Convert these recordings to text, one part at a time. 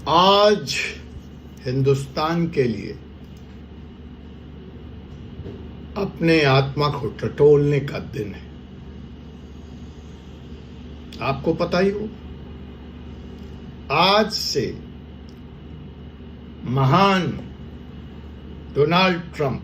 आज हिंदुस्तान के लिए अपने आत्मा को टटोलने का दिन है। आपको पता ही हो, आज से महान डोनाल्ड ट्रंप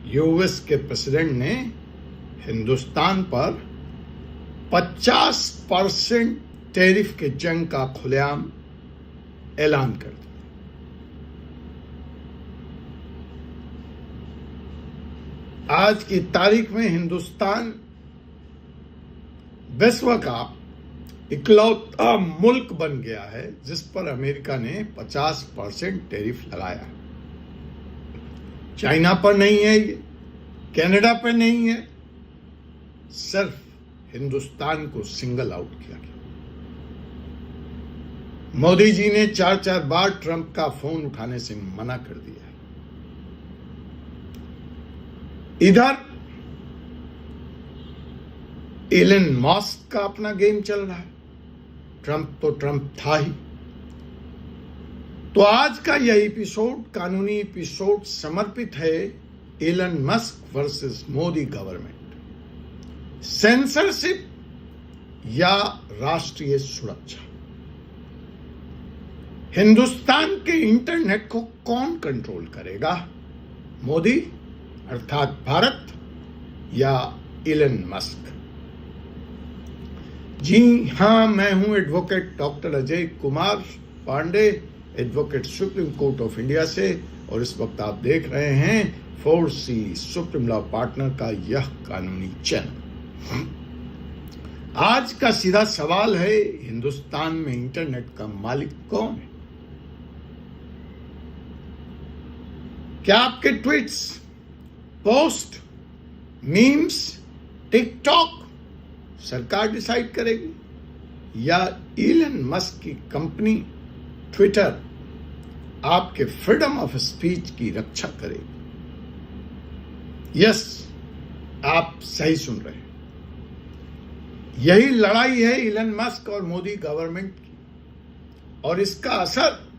यूएस के प्रेसिडेंट ने हिंदुस्तान पर 50% टैरिफ के जंग का खुलेआम ऐलान कर दिया। आज की तारीख में हिंदुस्तान विश्व का इकलौता मुल्क बन गया है जिस पर अमेरिका ने 50% टैरिफ लगाया। चाइना पर नहीं है, ये कनाडा पर नहीं है, सिर्फ हिंदुस्तान को सिंगल आउट किया गया। मोदी जी ने 4-4 बार ट्रंप का फोन उठाने से मना कर दिया है। इधर एलन मस्क का अपना गेम चल रहा है। ट्रंप तो ट्रंप था ही। तो आज का यह एपिसोड, कानूनी एपिसोड, समर्पित है Elon Musk versus Modi government. Censorship या राष्ट्रीय सुरक्षा। हिंदुस्तान के इंटरनेट को कौन कंट्रोल करेगा? मोदी अर्थात भारत या एलन मस्क? जी हां, मैं हूं advocate doctor Ajay Kumar Pandey, advocate supreme court of India से, और इस वक्त आप देख रहे हैं 4C सुप्रीम लॉ पार्टनर का यह कानूनी चैनल। आज का सीधा सवाल है, हिंदुस्तान में इंटरनेट का मालिक कौन है? क्या आपके ट्वीट्स, पोस्ट, मीम्स, टिकटॉक सरकार डिसाइड करेगी या एलन मस्क की कंपनी ट्विटर आपके फ्रीडम ऑफ स्पीच की रक्षा करेगी? यस, आप सही सुन रहे हैं। यही लड़ाई है एलन मस्क और मोदी गवर्नमेंट की, और इसका असर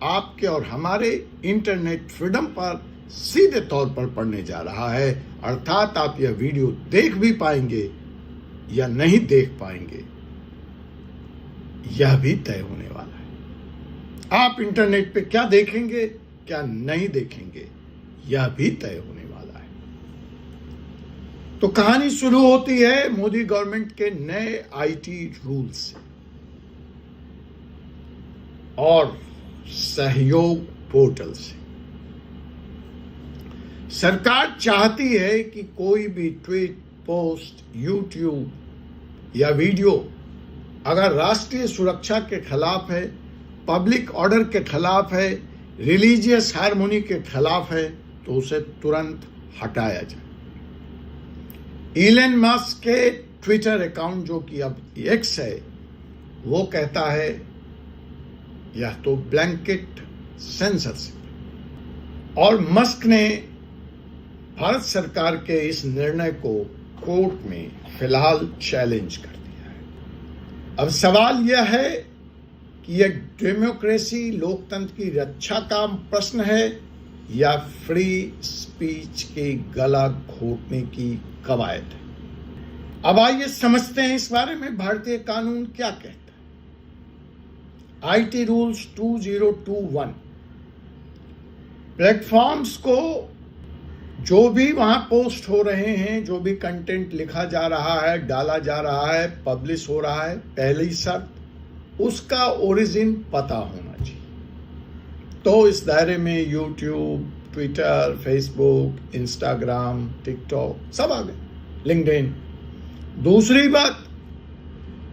आपके और हमारे इंटरनेट फ्रीडम पर सीधे तौर पर पड़ने जा रहा है। अर्थात आप यह वीडियो देख भी पाएंगे या नहीं देख पाएंगे, यह भी तय होने वाला है। आप इंटरनेट पे क्या देखेंगे, क्या नहीं देखेंगे, यह भी तय होने वाला है। तो कहानी शुरू होती है मोदी गवर्नमेंट के नए आईटी रूल से और सहयोग पोर्टल से। सरकार चाहती है कि कोई भी ट्वीट, पोस्ट, यूट्यूब या वीडियो अगर राष्ट्रीय सुरक्षा के खिलाफ है, पब्लिक ऑर्डर के खिलाफ है, रिलीजियस हार्मोनी के खिलाफ है, तो उसे तुरंत हटाया जाए। एलन मस्क के ट्विटर अकाउंट, जो कि अब एक्स है, वो कहता है यह तो ब्लैंकेट सेंसरशिप। और मस्क ने भारत सरकार के इस निर्णय को कोर्ट में फिलहाल चैलेंज कर दिया है। अब सवाल यह है कि यह डेमोक्रेसी, लोकतंत्र की रक्षा का प्रश्न है या फ्री स्पीच के गला घोटने की कवायद है। अब आइए समझते हैं इस बारे में भारतीय कानून क्या कहता है। आईटी रूल्स 2021 प्लेटफॉर्म्स को जो भी वहां पोस्ट हो रहे हैं, जो भी कंटेंट लिखा जा रहा है, डाला जा रहा है, पब्लिश हो रहा है, पहली शर्त उसका ओरिजिन पता होना चाहिए। तो इस दायरे में YouTube, Twitter, Facebook, Instagram, TikTok सब आ गए, लिंक्डइन। दूसरी बात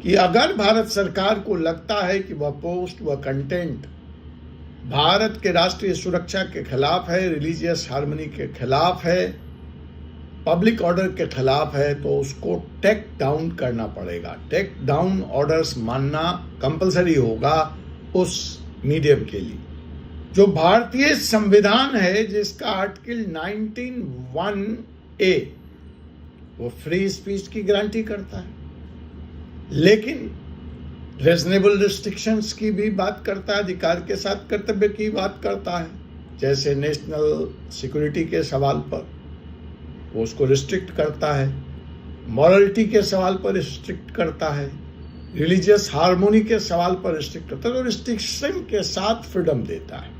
कि अगर भारत सरकार को लगता है कि वह पोस्ट, वह कंटेंट भारत के राष्ट्रीय सुरक्षा के खिलाफ है, रिलीजियस हार्मनी के खिलाफ है, पब्लिक ऑर्डर के खिलाफ है, तो उसको टेक डाउन करना पड़ेगा। टेक डाउन ऑर्डर्स मानना कंपलसरी होगा उस मीडियम के लिए। जो भारतीय संविधान है, जिसका आर्टिकल 19(1)(a) वो फ्री स्पीच की गारंटी करता है, लेकिन रीजनेबल रिस्ट्रिक्शंस की भी बात करता है, अधिकार के साथ कर्तव्य की बात करता है। जैसे नेशनल सिक्योरिटी के सवाल पर वो उसको रिस्ट्रिक्ट करता है, मॉरलिटी के सवाल पर रिस्ट्रिक्ट करता है, रिलीजियस हार्मोनी के सवाल पर रिस्ट्रिक्ट करता है। तो रिस्ट्रिक्शन के साथ फ्रीडम देता है,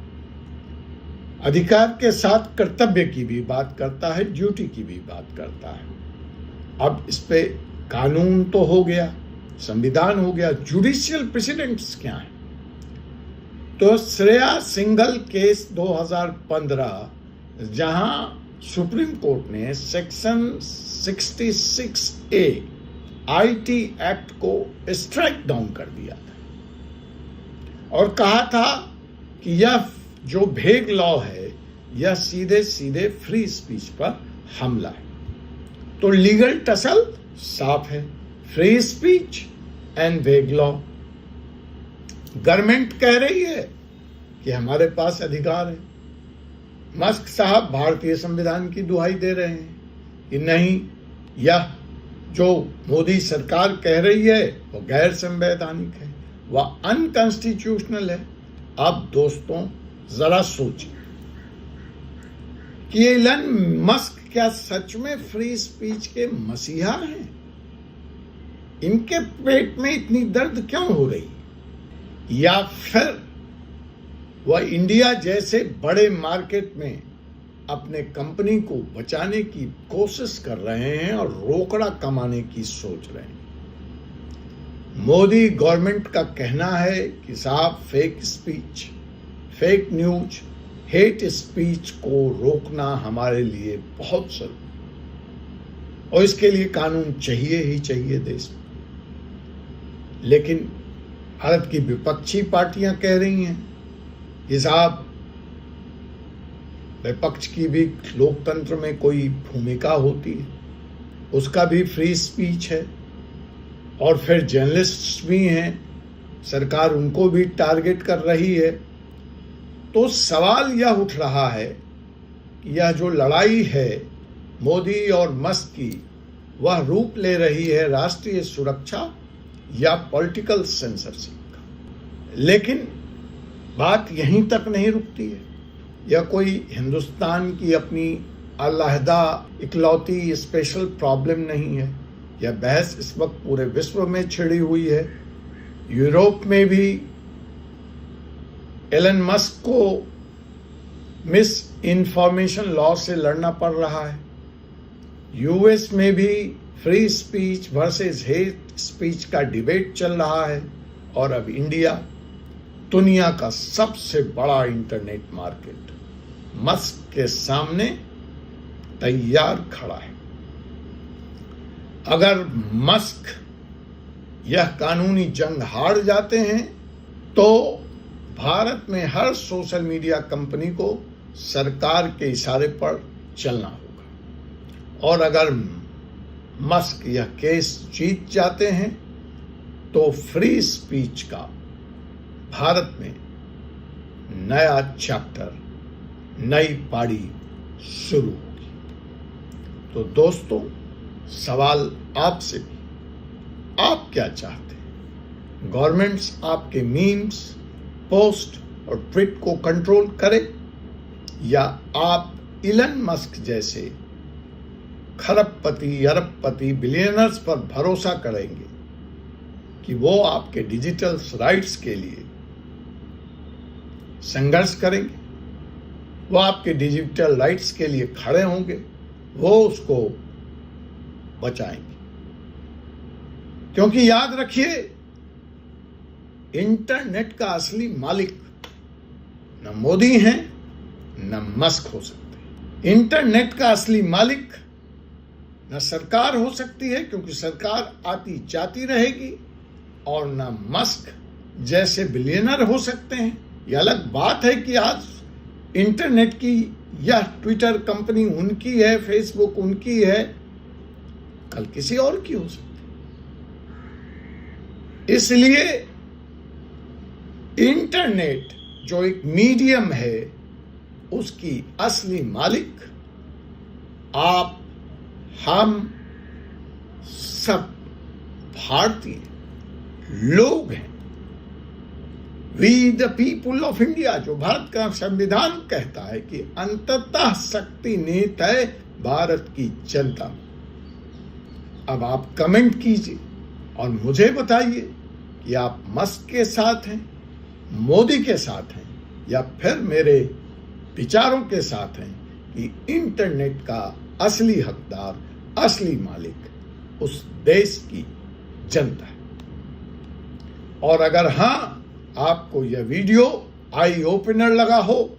अधिकार के साथ कर्तव्य की भी बात करता है, ड्यूटी की भी बात करता है। अब इस पे कानून तो हो गया, संविधान हो गया, जुडिशियल प्रेसिडेंट्स क्या है? तो श्रेया सिंघल केस 2015, जहां सुप्रीम कोर्ट ने सेक्शन 66A आईटी एक्ट को स्ट्राइक डाउन कर दिया था और कहा था कि यह जो भेग लॉ है यह सीधे सीधे फ्री स्पीच पर हमला है। तो लीगल टसल साफ है, free speech and vague law. Government कह रही है कि हमारे पास अधिकार है, मस्क साहब भारतीय संविधान की दुहाई दे रहे हैं कि नहीं, यह जो मोदी सरकार कह रही है वो गैर संवैधानिक है, वह अनकॉन्स्टिट्यूशनल है। अब दोस्तों जरा सोचिए कि एलन मस्क क्या सच में फ्री स्पीच के मसीहा हैं? इनके पेट में इतनी दर्द क्यों हो रही? या फिर वह इंडिया जैसे बड़े मार्केट में अपने कंपनी को बचाने की कोशिश कर रहे हैं और रोकड़ा कमाने की सोच रहे हैं? मोदी गवर्नमेंट का कहना है कि साहब fake speech, fake news, hate speech को रोकना हमारे लिए बहुत जरूरी और इसके लिए कानून चाहिए ही चाहिए देश में। लेकिन भारत की विपक्षी पार्टियां कह रही हैं कि साहब विपक्ष की भी लोकतंत्र में कोई भूमिका होती है, उसका भी फ्री स्पीच है और फिर जर्नलिस्ट भी हैं, सरकार उनको भी टारगेट कर रही है। तो सवाल यह उठ रहा है कि यह जो लड़ाई है मोदी और मस्क की, वह रूप ले रही है राष्ट्रीय सुरक्षा या पॉलिटिकल सेंसरशिप का। लेकिन बात यहीं तक नहीं रुकती है। यह कोई हिंदुस्तान की अपनी अलहदा इकलौती स्पेशल प्रॉब्लम नहीं है। यह बहस इस वक्त पूरे विश्व में छिड़ी हुई है। यूरोप में भी एलन मस्क को मिस इन्फॉर्मेशन लॉ से लड़ना पड़ रहा है। यूएस में भी free speech versus hate speech का डिबेट चल रहा है और अब इंडिया, दुनिया का सबसे बड़ा इंटरनेट मार्केट, मस्क के सामने तैयार खड़ा है। अगर मस्क यह कानूनी जंग हार जाते हैं तो भारत में हर सोशल मीडिया कंपनी को सरकार के इशारे पर चलना होगा और अगर मस्क यह केस जीत जाते हैं तो फ्री स्पीच का भारत में नया चैप्टर, नई पारी शुरू होगी। तो दोस्तों सवाल आपसे भी, आप क्या चाहते हैं? गवर्नमेंट्स आपके मीम्स, पोस्ट और ट्वीट को कंट्रोल करे या आप इलन मस्क जैसे खरबपति, अरबपति, बिलियनर्स पर भरोसा करेंगे कि वो आपके डिजिटल राइट्स के लिए संघर्ष करेंगे, वो आपके डिजिटल राइट्स के लिए खड़े होंगे, वो उसको बचाएंगे। क्योंकि याद रखिए, इंटरनेट का असली मालिक न मोदी हैं न मस्क हो सकते। इंटरनेट का असली मालिक न सरकार हो सकती है क्योंकि सरकार आती जाती रहेगी, और न मस्क जैसे बिलियनर हो सकते हैं। यह अलग बात है कि आज इंटरनेट की यह ट्विटर कंपनी उनकी है, फेसबुक उनकी है, कल किसी और की हो सकती है। इसलिए इंटरनेट जो एक मीडियम है उसकी असली मालिक आप, हम सब भारतीय लोग हैं, we the people of India, जो भारत का संविधान कहता है कि अंततः शक्ति निहित है भारत की जनता। अब आप कमेंट कीजिए और मुझे बताइए कि आप मस्क के साथ हैं, मोदी के साथ हैं, या फिर मेरे विचारों के साथ हैं कि इंटरनेट का असली हकदार, असली मालिक उस देश की जनता है। और अगर हां, आपको यह वीडियो आई ओपनर लगा हो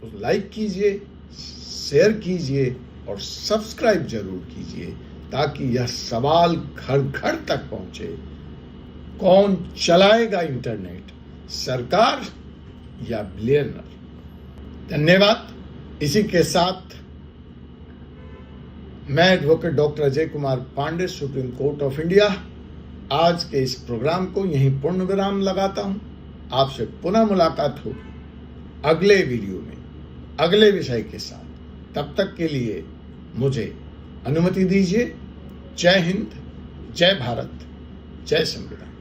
तो लाइक कीजिए, शेयर कीजिए और सब्सक्राइब जरूर कीजिए, ताकि यह सवाल घर घर तक पहुंचे। कौन चलाएगा इंटरनेट, सरकार या बिलियनर? धन्यवाद। इसी के साथ मैं advocate doctor Ajay Kumar Pandey, supreme court of India, आज के इस प्रोग्राम को यहीं पूर्ण विराम लगाता हूं। आपसे पुनः मुलाकात होगी अगले वीडियो में, अगले विषय के साथ। तब तक के लिए मुझे अनुमति दीजिए। जय हिंद, जय भारत, जय संविधान।